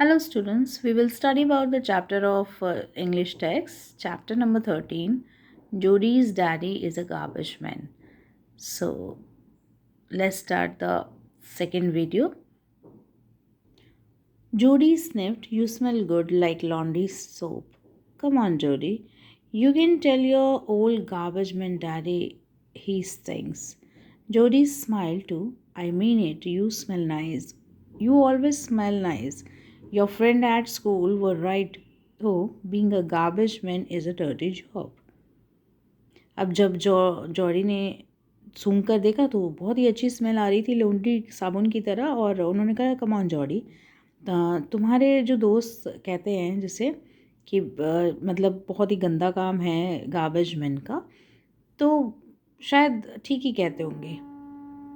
Hello students, we will study about the chapter of English text, chapter number 13. Jody's daddy is a garbage man. So let's start the second video. Jody sniffed, you smell good like laundry soap. Come on, Jody. You can tell your old garbage man daddy he stinks. Jody smiled too. I mean it, you smell nice. You always smell nice. Your friend at school were right. Oh, being a garbage man is a dirty job. अब जब Jordi ने सूंघ कर देखा तो बहुत ही अच्छी smell आ रही थी लॉन्ड्री साबुन की तरह और उन्होंने कहा कम ऑन जॉडी तुम्हारे जो दोस्त कहते हैं जिसे कि मतलब बहुत ही गंदा काम है गार्बेज मैन का तो शायद ठीक ही कहते होंगे।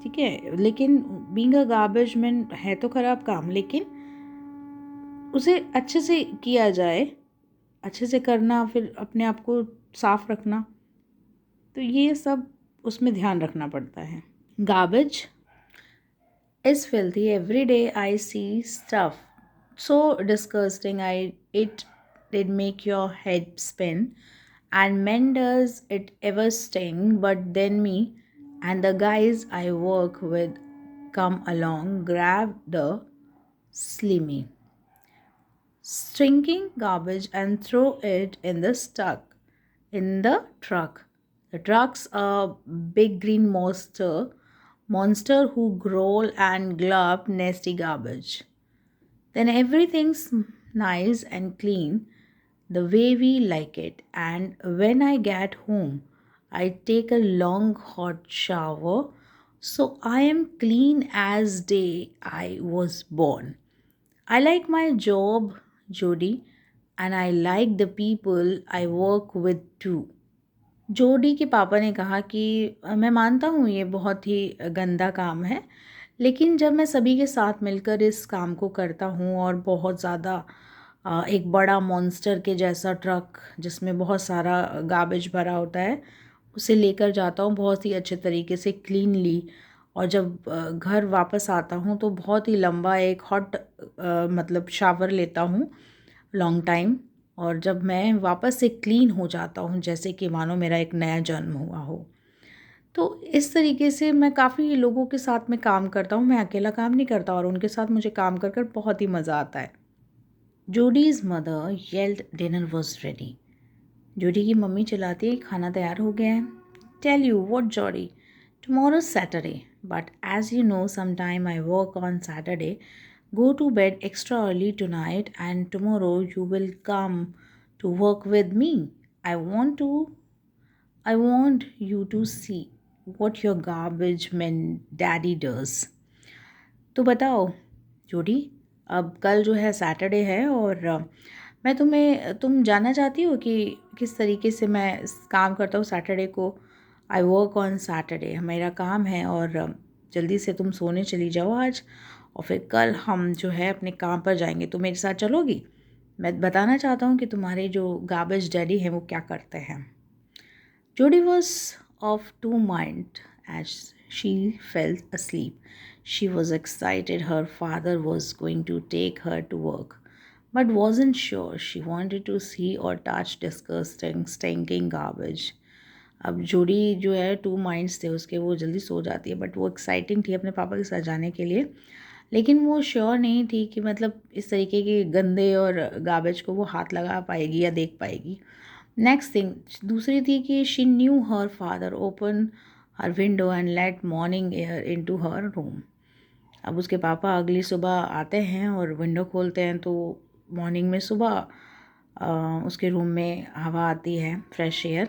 ठीक है, लेकिन बीइंग अ गार्बेज मैन है तो ख़राब काम, लेकिन उसे अच्छे से किया जाए, अच्छे से करना, फिर अपने आप को साफ रखना, तो ये सब उसमें ध्यान रखना पड़ता है। Garbage is filthy. Every day I see stuff so disgusting. It did make your head spin. And men does it ever sting? But then me and the guys I work with come along, grab the slimmy, stinking garbage and throw it in the truck. The truck's a big green monster who growl and glop nasty garbage. Then everything's nice and clean the way we like it. And when I get home, I take a long hot shower so I am clean as day I was born. I like my job, Jody, and I like the people I work with too. जोडी के पापा ने कहा कि मैं मानता हूँ ये बहुत ही गंदा काम है, लेकिन जब मैं सभी के साथ मिलकर इस काम को करता हूँ और बहुत ज़्यादा एक बड़ा मॉन्स्टर के जैसा ट्रक जिसमें बहुत सारा गार्बेज भरा होता है उसे लेकर जाता हूँ बहुत ही अच्छे तरीके से क्लीनली, और जब घर वापस आता हूँ तो बहुत ही लंबा एक हॉट मतलब शावर लेता हूँ लॉन्ग टाइम, और जब मैं वापस से क्लीन हो जाता हूँ जैसे कि मानो मेरा एक नया जन्म हुआ हो। तो इस तरीके से मैं काफ़ी लोगों के साथ में काम करता हूँ, मैं अकेला काम नहीं करता और उनके साथ मुझे काम कर कर बहुत ही मज़ा आता है। Jodie's mother yelled dinner was ready. Jodie की मम्मी चिल्लाती खाना तैयार हो गया है। Tell you what Jodie, tomorrow Saturday but as you know some time I work on Saturday. Go to bed extra early tonight and tomorrow you will come to work with me. I want to I want you to see what your garbage man daddy does. तो बताओ जोडी, अब कल जो है Saturday है और मैं तुम जानना चाहती हो कि किस तरीके से मैं काम करता हूँ सैटरडे को। आई वर्क ऑन सैटरडे, मेरा काम है, और जल्दी से तुम सोने चली जाओ आज, और फिर कल हम जो है अपने काम पर जाएंगे। तो मेरे साथ चलोगी? मैं बताना चाहता हूँ कि तुम्हारे जो गार्बेज डैडी हैं वो क्या करते हैं। Jody was of two minds as she fell asleep. She was excited her father was going to take her to work, but wasn't sure she wanted to see or touch disgusting, stinking garbage. अब जोड़ी जो है two minds थे उसके, वो जल्दी सो जाती है, बट वो एक्साइटिंग थी अपने पापा के साथ जाने के लिए, लेकिन वो श्योर नहीं थी कि मतलब इस तरीके के गंदे और गार्बेज को वो हाथ लगा पाएगी या देख पाएगी। नेक्स्ट थिंग दूसरी थी कि she knew her father open her window and let morning air into her room. अब उसके पापा अगली सुबह आते हैं और विंडो खोलते हैं तो मॉर्निंग में सुबह उसके रूम में हवा आती है, fresh air.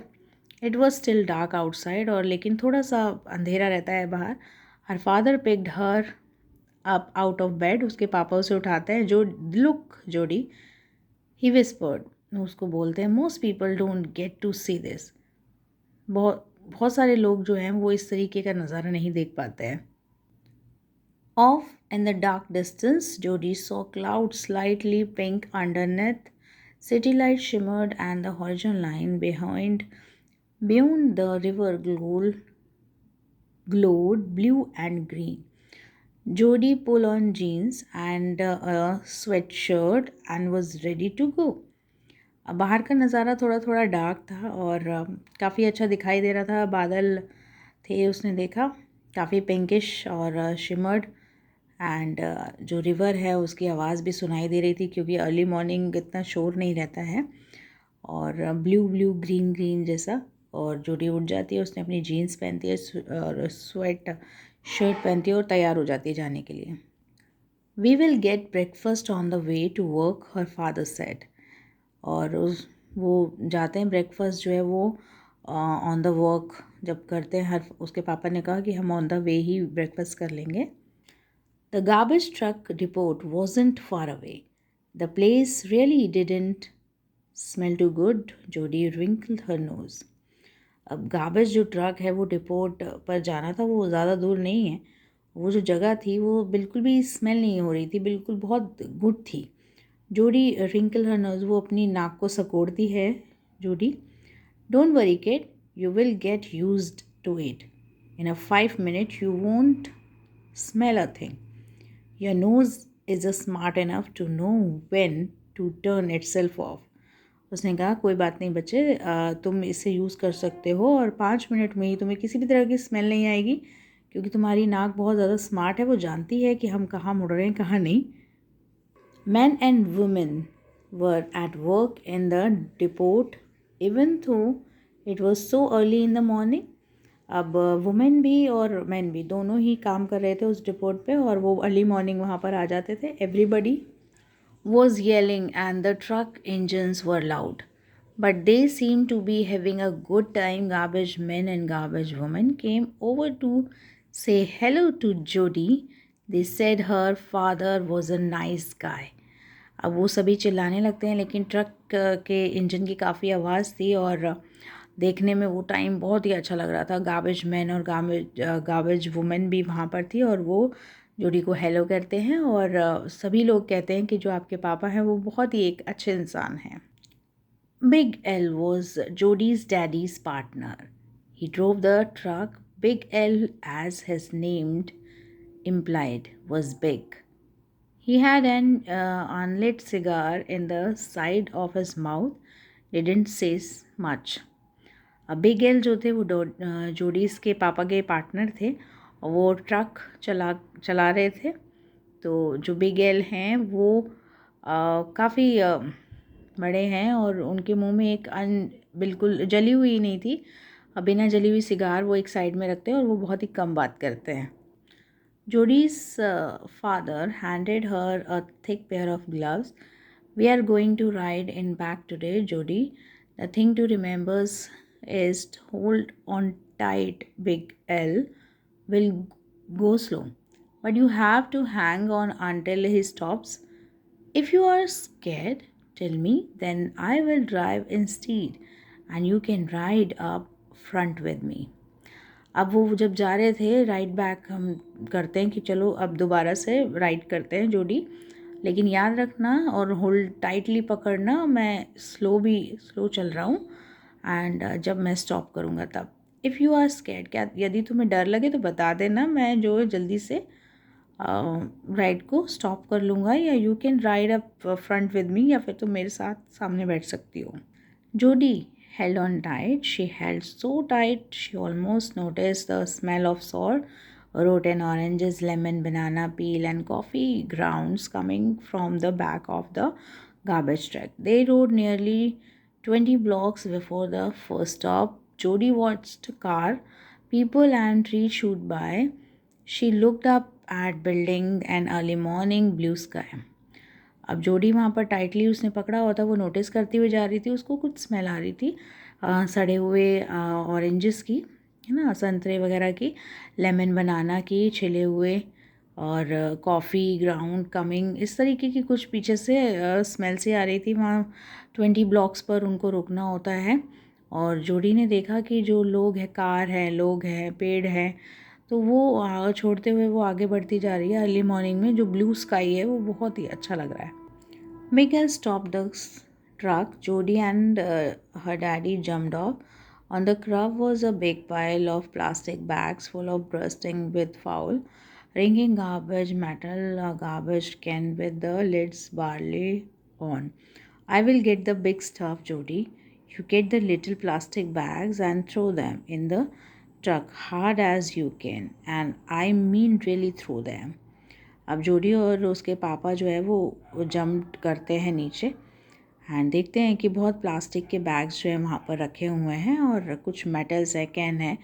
It was still dark outside, और लेकिन थोड़ा सा अंधेरा रहता है बाहर। Her father picked her up out of bed, उसके पापा उसे उठाते हैं। जो लुक जोडी, ही विस्पर्ड, उसको बोलते हैं most people don't get to see this. बहुत बहुत सारे लोग जो हैं वो इस तरीके का नज़ारा नहीं देख पाते हैं। Off in the dark distance Jodie saw cloud slightly pink underneath, city light shimmered and the horizon line beyond the river glowed blue and green. Jody pulled on jeans and a sweatshirt and was ready to go. अब बाहर का नज़ारा थोड़ा थोड़ा dark था और काफ़ी अच्छा दिखाई दे रहा था। बादल थे, उसने देखा, काफ़ी पिंकिश और शिमर्ड। एंड जो रिवर है उसकी आवाज़ भी सुनाई दे रही थी, क्योंकि अर्ली मॉर्निंग इतना शोर नहीं रहता है। और ब्लू ब्लू ग्रीन ग्रीन जैसा। और जोड़ी उठ जाती है, उसने अपनी जीन्स पहनती है और स्वेट शर्ट पहनती है और तैयार हो जाती है जाने के लिए। We will get breakfast on the way to work, her father said. और वो जाते हैं, ब्रेकफास्ट जो है वो ऑन द वर्क जब करते हैं, हर उसके पापा ने कहा कि हम ऑन द वे ही ब्रेकफास्ट कर लेंगे। The garbage truck depot wasn't far away. The place really didn't smell too good, Jodi wrinkled her nose. अब गार्बेज जो ट्रक है वो डिपोट पर जाना था, वो ज़्यादा दूर नहीं है। वो जो जगह थी वो बिल्कुल भी स्मेल नहीं हो रही थी, बिल्कुल बहुत गुड थी। जोडी रिंकल हर नोज, वो अपनी नाक को सकोड़ती है Jodi. Don't worry kid, you will get used to it. In a 5 minutes you won't smell a thing. Your nose is smart enough to know when to turn itself off. उसने कहा कोई बात नहीं बच्चे, तुम इसे यूज़ कर सकते हो और 5 मिनट में ही तुम्हें किसी भी तरह की स्मेल नहीं आएगी, क्योंकि तुम्हारी नाक बहुत ज़्यादा स्मार्ट है, वो जानती है कि हम कहाँ मुड़ रहे हैं कहाँ नहीं। Men and women were at work in the depot even though it was so early in the morning. अब वुमेन भी और मैन भी दोनों ही काम कर रहे थे उस डिपोट पे, और वो अर्ली मॉर्निंग वहाँ पर आ जाते थे। Everybody was yelling and the truck engines were loud. But they seemed to be having a good time. Garbage men and garbage women came over to say hello to Jody. They said her father was a nice guy. अब वो सभी चिल्लाने लगते हैं, लेकिन truck के engine की काफ़ी आवाज़ थी और देखने में वो टाइम बहुत ही अच्छा लग रहा था। गार्बेज मैन और गार्बेज वुमेन भी वहाँ पर थी और वो जोडी को हेलो करते हैं और सभी लोग कहते हैं कि जो आपके पापा हैं वो बहुत ही एक अच्छे इंसान हैं। Big L was Jodi's daddy's partner. He drove the truck. Big L, as his named implied, was big. He had an unlit cigar in the side of his mouth, didn't say much. Big L जो थे वो Jody's के पापा के partner थे और वो truck चला रहे थे। तो जो बिग एल हैं वो काफ़ी बड़े हैं और उनके मुंह में एक बिल्कुल जली हुई नहीं थी, बिना जली हुई सिगार वो एक साइड में रखते हैं और वो बहुत ही कम बात करते हैं। Jodi's father handed her a thick pair of gloves. We are going to ride in back today, Jody. The thing to remember is to hold on tight, Big L. Will go slow, but you have to hang on until he stops. If you are scared, tell me, then I will drive instead, and you can ride up front with me. अब वो जब जा रहे थे, ride back हम करते हैं कि चलो अब दोबारा से राइड करते हैं जोडी, लेकिन याद रखना और होल्ड टाइटली पकड़ना, मैं स्लो चल रहा हूँ एंड जब मैं स्टॉप करूँगा तब। इफ़ यू आर स्कैर्ड, क्या यदि तुम्हें डर लगे तो बता देना, मैं जो जल्दी से राइड को स्टॉप कर लूँगा, या you can ride up front with me, या फिर तुम मेरे साथ सामने बैठ सकती हो। जोडी held on tight. She held so tight she almost noticed the smell of sour, rotten oranges, lemon, banana peel, and coffee grounds coming from the back of the garbage truck. They rode nearly 20 blocks before the first stop. Jody watched car, people, and trees shoot by. She looked up at building and early morning blue sky. अब जोडी वहाँ पर tightly उसने पकड़ा हुआ था, वो notice करती हुई जा रही थी, उसको कुछ स्मेल आ रही थी सड़े हुए ऑरेंजेस की, है ना, संतरे वगैरह की, लेमन बनाना की, छिले हुए, और कॉफ़ी ग्राउंड कमिंग, इस तरीके की कुछ पीछे से स्मेल सी आ रही थी। वहाँ 20 ब्लॉक्स पर उनको रुकना होता है और जोडी ने देखा कि जो लोग हैं, कार है, लोग हैं, पेड़ है, तो वो छोड़ते हुए वो आगे बढ़ती जा रही है। अर्ली मॉर्निंग में जो ब्लू स्काई है वो बहुत ही अच्छा लग रहा है। Miguel stopped the truck. Jody and her daddy jumped off. On the curb was a big pile of plastic bags full of bursting with foul. ringing garbage metal garbage can with the lids barely on. I will get the big stuff, Jody. You get the little plastic bags and throw them in the truck hard as you can. And I mean really throw them. अब Jodi और उसके पापा जो है वो jump करते हैं नीचे एंड देखते हैं कि बहुत प्लास्टिक के बैग्स जो है वहाँ पर रखे हुए हैं और कुछ मेटल्स है, कैन है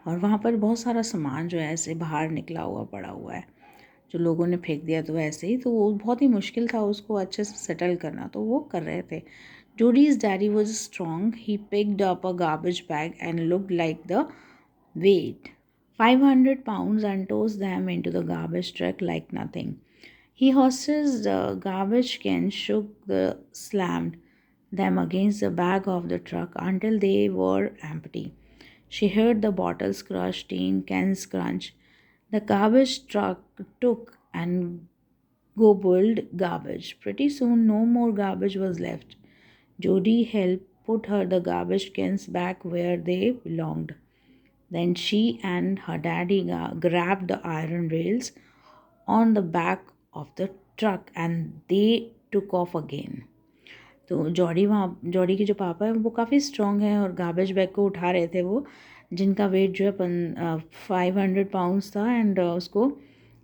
और वहाँ पर बहुत सारा सामान जो है ऐसे बाहर निकला हुआ पड़ा हुआ है जो लोगों ने फेंक दिया। तो ऐसे ही तो वो बहुत ही मुश्किल था उसको अच्छे से सेटल करना, तो वो कर रहे थे। Jodi's daddy was strong. He picked up a garbage bag and looked like the weight 500 pounds and tossed them into the garbage truck like nothing. He hoisted the garbage can, shook the slammed them against the back of the truck until they were empty. She heard the bottles crush, tin cans crunch. The garbage truck took and gobbled garbage. Pretty soon, no more garbage was left. Jody helped put her the garbage cans back where they belonged. Then she and her daddy grabbed the iron rails on the back of the truck and they took off again. तो Jordi के जो पापा हैं वो काफ़ी strong हैं और garbage bag को उठा रहे थे वो, जिनका वेट जो है 500 पाउंड्स था एंड उसको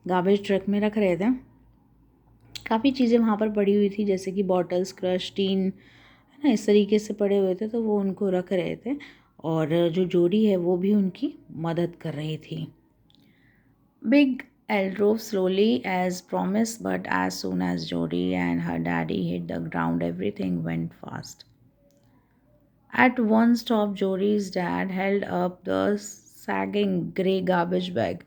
गार्बेज ट्रक में रख रहे थे। काफ़ी चीज़ें वहाँ पर पड़ी हुई थी जैसे कि बॉटल्स, क्रश, टीन है ना, इस तरीके से पड़े हुए थे, तो वो उनको रख रहे थे और जो जोडी है वो भी उनकी मदद कर रही थी। Big L drove slowly as promised, but as soon as Jody and her daddy hit the ground, everything went fast. At one stop, Jody's dad held up the sagging grey garbage bag.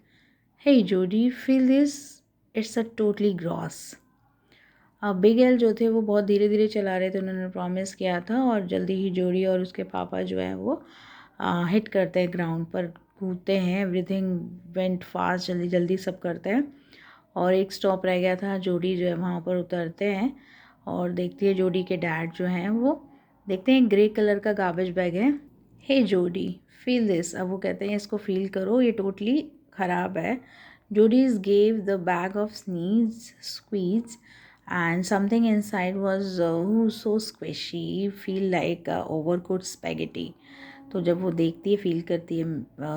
Hey Jody, feel this? It's a totally gross. अब big L जो थे वो बहुत धीरे धीरे चला रहे थे, उन्होंने प्रॉमिस किया था और जल्दी ही जोडी और उसके पापा जो है वो हिट करते हैं ग्राउंड पर, कूदते हैं। एवरीथिंग वेंट फास्ट, जल्दी जल्दी सब करते हैं और एक स्टॉप रह गया था। जोडी जो है वहाँ पर उतरते हैं और देखती है जोडी के डैड जो हैं वो देखते हैं ग्रे कलर का गार्बेज बैग है। हे जोडी, फील दिस। अब वो कहते हैं इसको फील करो, ये टोटली ख़राब है। Jody's gave the bag of sneeze squeeze and something inside was so squishy, feel like overcooked spaghetti. तो जब वो देखती है, फील करती है,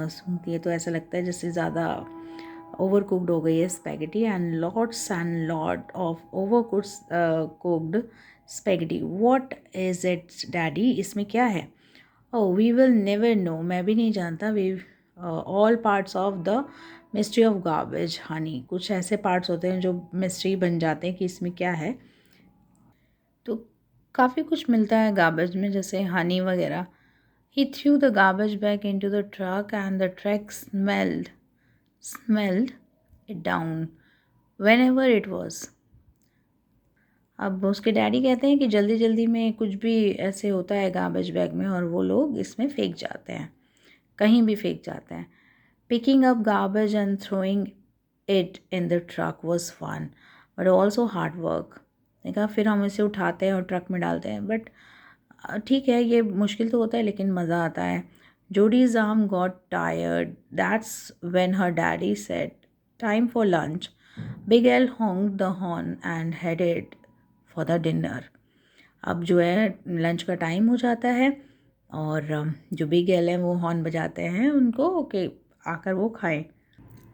सुनती है तो ऐसा लगता है जैसे ज़्यादा ओवर कुकड हो गई है spaghetti and lot of over cooked spaghetti. What is it daddy, इसमें क्या है? Oh we will never know, मैं भी नहीं जानता। We all parts of the mystery of garbage honey, कुछ ऐसे पार्ट्स होते हैं जो मिस्ट्री बन जाते हैं कि इसमें क्या है। तो काफ़ी कुछ मिलता है गार्बेज में जैसे हनी वगैरह। He threw the garbage bag into the truck and the truck smelled it down whenever it was. अब उसके डैडी कहते हैं कि जल्दी जल्दी में कुछ भी ऐसे होता है गार्बेज बैग में और वो लोग इसमें फेंक जाते हैं, कहीं भी फेंक जाते हैं। Picking up garbage and throwing it in the truck was fun but also hard work. देखा, फिर हम इसे उठाते हैं और ट्रक में डालते हैं, बट ठीक है, ये मुश्किल तो होता है लेकिन मज़ा आता है। Jody's arm got tired, that's when her daddy said time for lunch. Big L Hong the horn and headed for the dinner. अब जो है लंच का टाइम हो जाता है और जो बिग एल हैं वो हॉर्न बजाते हैं उनको ओके आकर वो खाएं।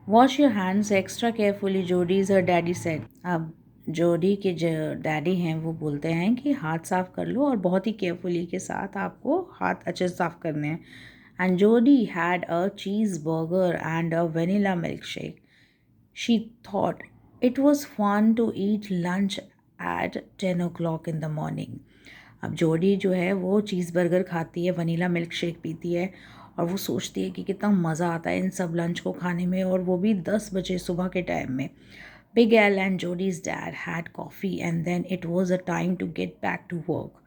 Wash your hands extra carefully Jody's her daddy said. अब जोडी के जो डैडी हैं वो बोलते हैं कि हाथ साफ़ कर लो और बहुत ही केयरफुली के साथ आपको हाथ अच्छे से साफ़ करने हैं। And Jodi had a cheese burger and a vanilla milk shake. She thought it was fun to eat lunch at 10 o'clock in the morning. अब जोडी जो है वो चीज़ बर्गर खाती है, वनीला मिल्क शेक पीती है और वो सोचती है कि कितना मज़ा आता है इन सब लंच को खाने में, और वो भी 10 बजे सुबह के टाइम में। Big L and Jodie's dad had coffee and then it was a time to get back to work.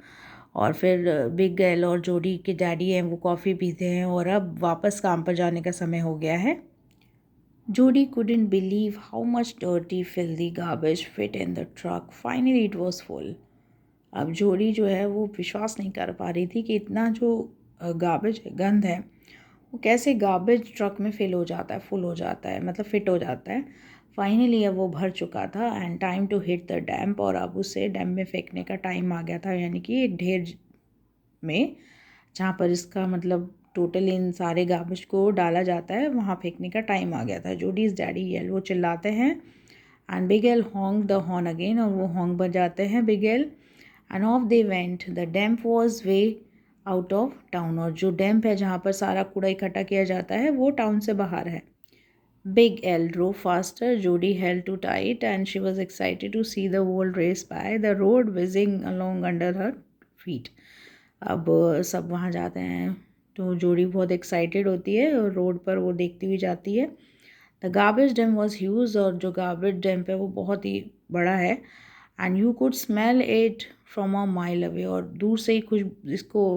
और फिर बिग एल और जोडी के डैडी हैं वो कॉफ़ी पीते हैं और अब वापस काम पर जाने का समय हो गया है। Jody couldn't believe how much dirty, filthy garbage fit in the truck. Finally, it was full. अब जोडी जो है वो विश्वास नहीं कर पा रही थी कि इतना जो गार्बेज गंद है वो कैसे गार्बेज ट्रक में फिल हो जाता है, फुल हो जाता है, मतलब फिट हो जाता है। फाइनली अब वो भर चुका था and time to hit the dump, और अब उसे डैम में फेंकने का टाइम आ गया था, यानी कि एक ढेर में जहाँ पर इसका मतलब टोटल इन सारे गार्बेज को डाला जाता है वहाँ फेंकने का टाइम आ गया था। जोडीज डैडी येल, वो चिल्लाते हैं and big L Hong the horn again, और वो हॉन्ग बजाते हैं big L end of they went. The damp was way out of town, और जो डैम्प है जहाँ पर सारा कूड़ा इकट्ठा किया जाता है वो टाउन से बाहर है। Big L drove faster. Jody held too tight, and she was excited to see the world race by, the road whizzing along under her feet. अब सब वहाँ जाते हैं तो जोड़ी बहुत एक्साइटेड होती है और रोड पर वो देखती हुई जाती है। The garbage dam was huge, और जो गार्बेज डैम्प है वो बहुत ही बड़ा है and you could smell it from a mile away, और दूर से ही कुछ इसको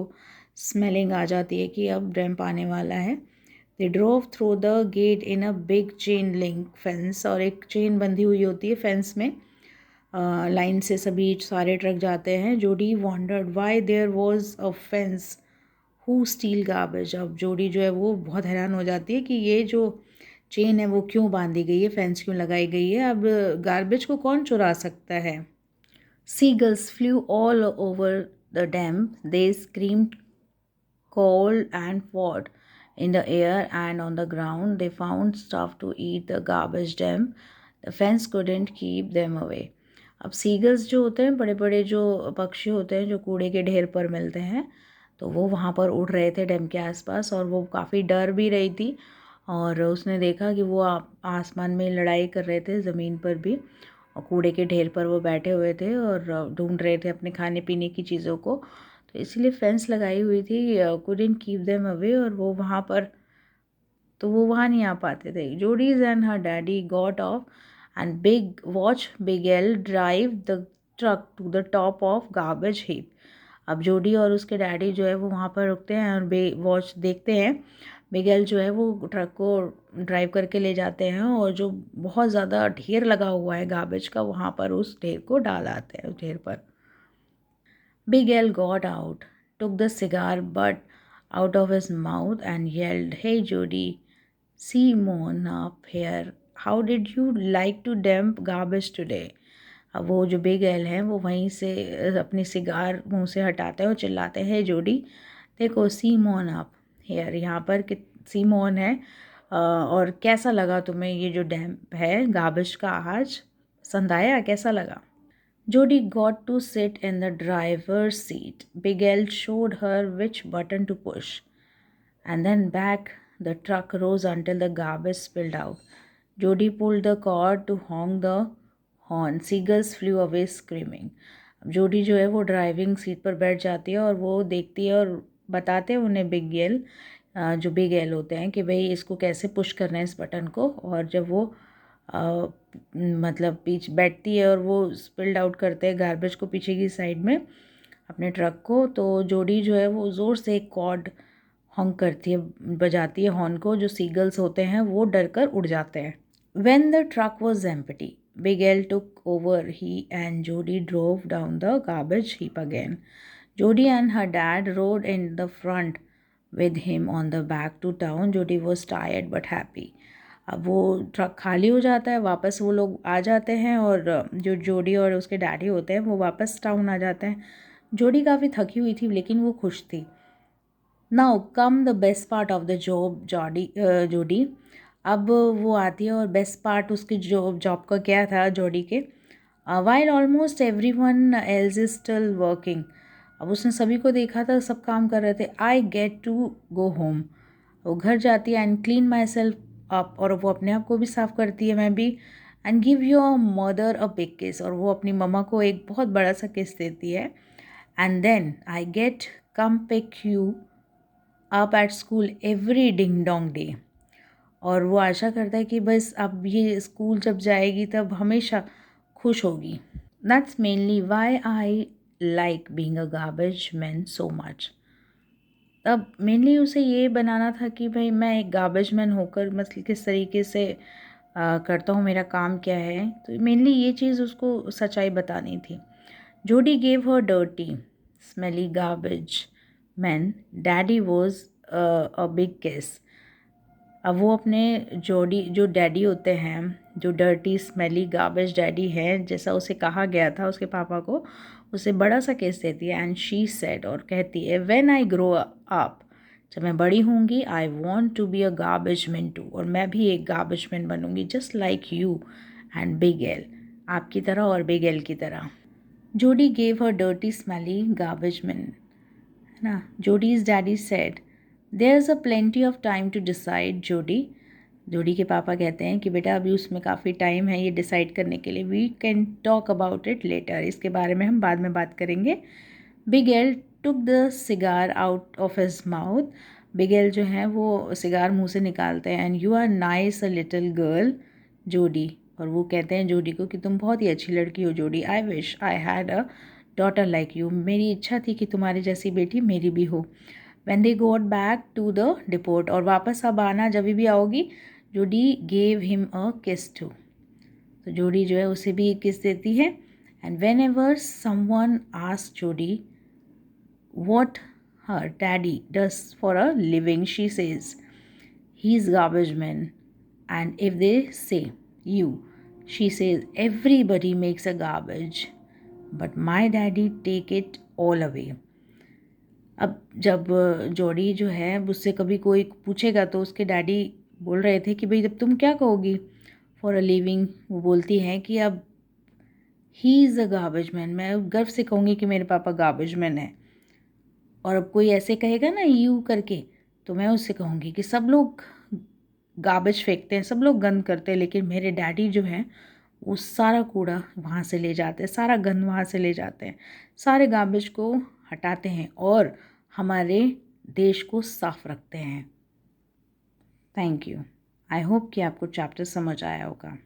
स्मेलिंग आ जाती है कि अब डैम्प आने वाला है। They drove through the gate in a big chain link fence, और एक चेन बंधी हुई होती है फेंस में, लाइन से सभी सारे ट्रक जाते हैं। Jodi wondered why there was a fence who steal garbage. अब जोडी जो है वो बहुत हैरान हो जाती है कि ये जो चेन है वो क्यों बांधी गई है, फेंस क्यों लगाई गई है, अब गार्बेज को कौन चुरा सकता है। Seagulls flew all over the dam. They screamed, called, and fought in the air and on the ground. They found stuff to eat the garbage dam. The fence couldn't keep them away. अब seagulls जो होते हैं, बड़े बड़े जो पक्षी होते हैं जो कूड़े के ढेर पर मिलते हैं, तो वो वहाँ पर उड़ रहे थे डैम के आसपास, और वो काफ़ी डर भी रही थी। और उसने देखा कि वो आसमान में लड़ाई कर रहे थे, ज़मीन पर भी, और कूड़े के ढेर पर वो बैठे हुए थे और ढूंढ रहे थे अपने खाने पीने की चीज़ों को। तो इसलिए फेंस लगाई हुई थी, कुडंट कीप देम अवे, और वो वहाँ पर तो वो वहाँ नहीं आ पाते थे। Jodi's and her daddy got off and big watch big L drive the truck to the top of garbage heap. अब जोडी और उसके डैडी जो है वो वहाँ पर रुकते हैं और वॉच देखते हैं। बिगेल जो है वो ट्रक को ड्राइव करके ले जाते हैं, और जो बहुत ज़्यादा ढेर लगा हुआ है गार्बेज का वहाँ पर उस ढेर को डाल आते हैं उस ढेर पर। Big Al got out, took the cigar butt out of his mouth, and yelled, "Hey, Jody, see Moon up here. How did you like to dump garbage today?" अब वो जो बिग एल हैं वो वहीं से अपनी सिगार मुंह से हटाते हैं और चिल्लाते हैं, जोडी देखो, सी मोन अप हेयर, यहाँ पर कि सी मोन है, और कैसा लगा तुम्हें ये जो डैम्प है गार्बेज का, आज पसंद आया, कैसा लगा। Jody got to sit in the driver's seat. Big L showed her which button to push, and then back the truck rose until the garbage spilled out. Jody pulled the cord to honk the horn. Seagulls flew away screaming. अब Jodi जो है वो driving seat पर बैठ जाती है और वो देखती है और बताते हैं उन्हें बिग एल, जो बिग एल होते हैं, कि भाई इसको कैसे पुश करना है इस बटन को। और जब वो मतलब पीछे बैठती है और वो स्पिल्ड आउट करते हैं गार्बेज को पीछे की साइड में अपने ट्रक को, तो जोडी जो है वो ज़ोर से एक कॉर्ड हॉन्क करती है, बजाती है हॉर्न को, जो सीगल्स होते हैं वो डर कर उड़ जाते हैं। When the truck was empty, Big L took over. He and Jody drove down the garbage heap again. Jody and her dad rode in the front with him on the back to town. Jody was tired but happy. अब वो truck खाली हो जाता है, वापस वो लोग आ जाते हैं, और जो जोडी और उसके डैडी होते हैं वो वापस टाउन आ जाते हैं। जोडी काफ़ी थकी हुई थी लेकिन वो खुश थी। Now come the best part of the job जोडी। अब वो आती है और बेस्ट पार्ट उसकी जॉब का क्या था जोडी के, while almost every one else is still working. अब उसने सभी को देखा था, सब काम कर रहे थे। I get to go home, वो घर जाती है, and clean myself up, और वो अपने आप को भी साफ़ करती है, मैं भी, and give your mother a big किस, और वो अपनी मम्मा को एक बहुत बड़ा सा किस देती है। And then I get come pick you up at school every ding dong day, और वो आशा करता है कि बस अब ये स्कूल जब जाएगी तब हमेशा खुश होगी। That's mainly why I like being a garbage man so much. तब मेनली उसे ये बनाना था कि भाई मैं एक गार्बेज मैन होकर मतलब किस तरीके से करता हूँ, मेरा काम क्या है, तो मेनली ये चीज़ उसको सच्चाई बतानी थी। जोडी gave her dirty smelly garbage man daddy was a big किस। अब वो अपने जो डैडी होते हैं, जो डर्टी स्मेली गार्बेज डैडी हैं, जैसा उसे कहा गया था उसके पापा को, उसे बड़ा सा केस देती है। एंड शी सेड, और कहती है, व्हेन आई ग्रो अप, जब मैं बड़ी होंगी, I want to be a garbage man too, और मैं भी एक गार्बेज मैन बनूंगी, just like you and big L, आपकी तरह और बिग एल की तरह। Jodie gave her dirty smelly garbage man, है ना। Jodie's daddy said, there is a plenty of time to decide Jodie. Jodie के पापा कहते हैं कि बेटा अभी उसमें काफ़ी टाइम है ये डिसाइड करने के लिए, we can talk about it later, इसके बारे में हम बाद में बात करेंगे। Big L took the cigar out of his mouth, big L जो है वो सिगार मुंह से निकालते हैं। And you are nice a little girl Jodi, और वो कहते हैं जोडी को कि तुम बहुत ही अच्छी लड़की हो जोडी, I wish I had a daughter like you, मेरी इच्छा थी कि तुम्हारी जैसी बेटी मेरी भी हो। When they got back to the depot, और वापस अब आना जब भी आओगी, जोडी gave him a kiss too, तो जोडी जो है उसे भी एक किस देती है। And whenever someone asks जोडी what her daddy does for a living, she says he's garbage man, and if they say you, she says everybody makes a garbage, but my daddy take it all away। अब जब जोडी जो है उससे कभी कोई पूछेगा तो उसके डैडी बोल रहे थे कि भाई जब तुम क्या कहोगी फॉर अ लिविंग, वो बोलती हैं कि अब he is a garbage man, मैं गर्व से कहूँगी कि मेरे पापा गार्बेज मैन है। और अब कोई ऐसे कहेगा ना यू करके, तो मैं उससे कहूँगी कि सब लोग गार्बेज फेंकते हैं, सब लोग गंद करते हैं, लेकिन मेरे डैडी जो हैं वो सारा कूड़ा वहाँ से ले जाते हैं, सारा गंद वहाँ से ले जाते हैं, सारे गार्बेज को हटाते हैं और हमारे देश को साफ रखते हैं। Thank you. आई होप कि आपको चैप्टर समझ आया होगा।